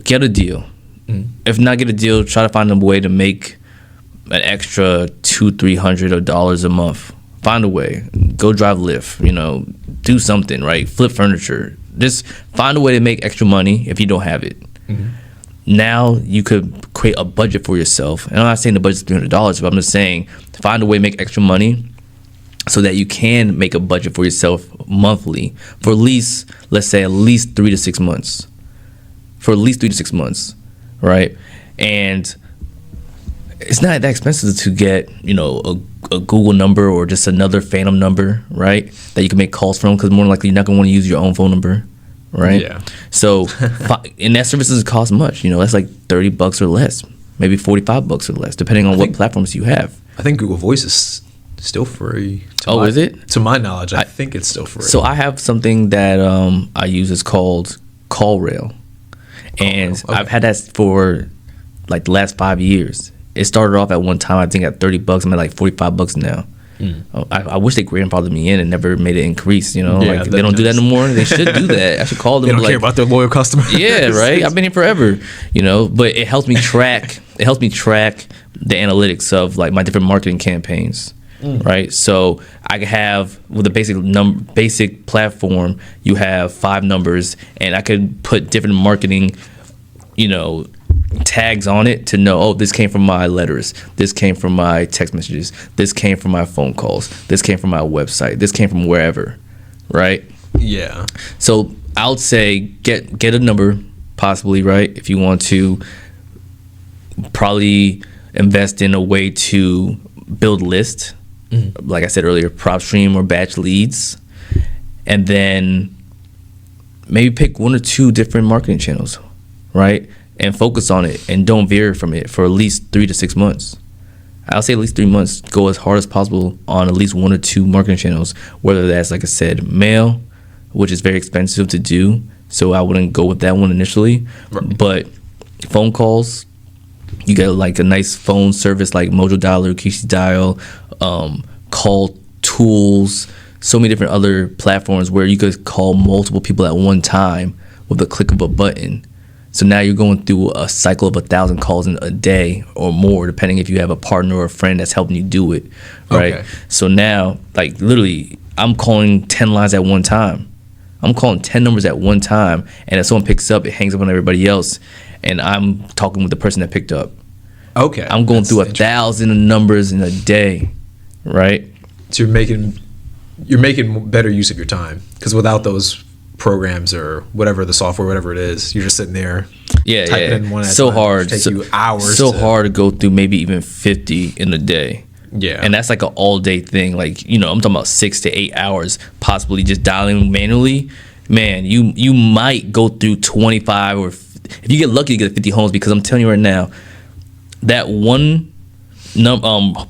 get a deal. If not get a deal, try to find a way to make an extra $200-$300 a month. Find a way. Go drive Lyft. Do something. Right? Flip furniture. Just find a way to make extra money if you don't have it. Now you could create a budget for yourself. And I'm not saying the budget's $300, but I'm just saying find a way to make extra money so that you can make a budget for yourself monthly for at least, let's say, at least 3 to 6 months. For at least 3 to 6 months, right? And it's not that expensive to get, a Google number or just another phantom number, right? That you can make calls from, because more than likely you're not going to want to use your own phone number, right? Yeah. So, and that service doesn't cost much. That's like $30 or less, maybe $45 or less, depending on what platforms you have. I think Google Voice is still free. Is it? To my knowledge, I think it's still free. So I have something that I use. It's called CallRail, and Okay. I've had that for like the last 5 years. It started off at one time, I think, at $30. I'm at like $45 now. I wish they grandfathered me in and never made it increase. They don't do that no more. They should do that. I should call them. They don't care about their loyal customers. Yeah, right. I've been here forever. But it helps me track. It helps me track the analytics of like my different marketing campaigns. Right. So I could have with a basic platform, you have 5 numbers, and I could put different marketing, tags on it to know, this came from my letters, this came from my text messages, this came from my phone calls, this came from my website, this came from wherever, right? Yeah. So I would say get a number, possibly, right? If you want to probably invest in a way to build lists, like I said earlier, PropStream or batch leads, and then maybe pick 1 or 2 different marketing channels, right? And focus on it and don't veer from it for at least 3 to 6 months. I'll say at least 3 months. Go as hard as possible on at least 1 or 2 marketing channels, whether that's, like I said, mail, which is very expensive to do, so I wouldn't go with that one initially. Right. But phone calls, you get like a nice phone service like Mojo Dialer, QC Dial, Call Tools, so many different other platforms where you could call multiple people at one time with a click of a button. So now you're going through a cycle of 1,000 calls in a day or more, depending if you have a partner or a friend that's helping you do it, right? Okay. So now, like literally, I'm calling 10 lines at one time. I'm calling 10 numbers at one time, and if someone picks up, it hangs up on everybody else, and I'm talking with the person that picked up. Okay. I'm going through 1,000 numbers in a day, right? So you're making better use of your time, because without those programs or whatever the software, whatever it is, you're just sitting there typing in one at a so time. hard. It'll take you hours. Hard to go through maybe even 50 in a day. Yeah. And that's like an all day thing. Like, I'm talking about 6 to 8 hours possibly just dialing manually. Man, you might go through 25, or if you get lucky, you get 50 homes, because I'm telling you right now, that one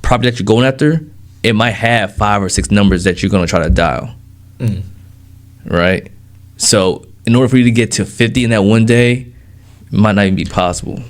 property that you're going after, it might have 5 or 6 numbers that you're going to try to dial. Right? So in order for you to get to 50 in that one day, it might not even be possible.